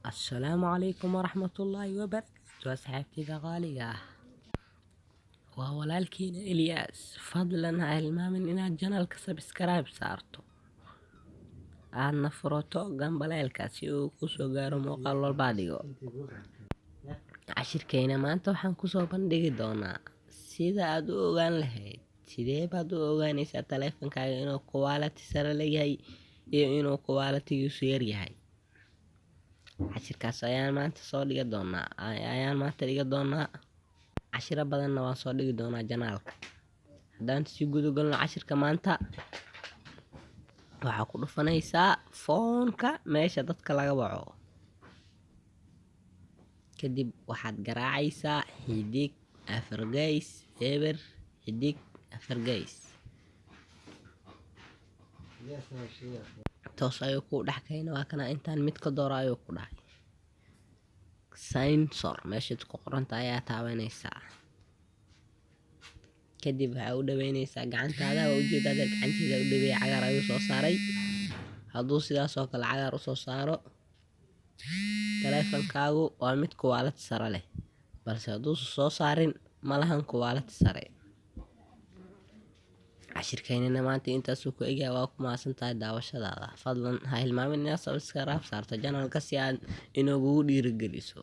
السلام عليكم ورحمة الله وبركاته أصحابتي غالية وولالكين إلياس فضلا علمامن إناد janalka subscribe saarto aadna furato gambaleelka si uu kusoo gaaro muuqaal walba adigo cashirkeena maanta waxaan kusoo bandhigi doonaa sida aad u ogaan lahayd sidee baad u ogaanaysaa taleefankaaga inuu quality sare leeyahay iyo inuu quality-giisu yar yahay. cashirkaas ayaan maanta dhigi doonaa cashiro badanna waan soo dhigi doonaa janaalka. haddaan si gudagalno cashirka maanta, waxaa ku dhufanaysaa foonka meesha dadka laga waco, kadib waxaad garaacaysaa xidig 4 gees eber xidig 4 gees. toos ayuu ku dhex keenay, waa kana intaan mid ka dooro ayuu ku dhahay sensor meeshaad ku qoranta ayaa taabanaysaa, kadib waxaa u dhaweynaysaa gacantaada. waa ujeedaa gacanteeda u dhaweey cagaar ayuu soo saaray. hadduu sidaas oo kale cagaar usoo saaro, taleefankaagu waa mid quality sare leh, balse hadduusan soo saarin malahan quality sare. cashirkeynina maanta intaasuu ku egyahay. waa ku mahadsantahay daawashadaada. fadlan ha hilmaamin inaad subscribe saarto janalka si aad inoogu dhiirigeliso.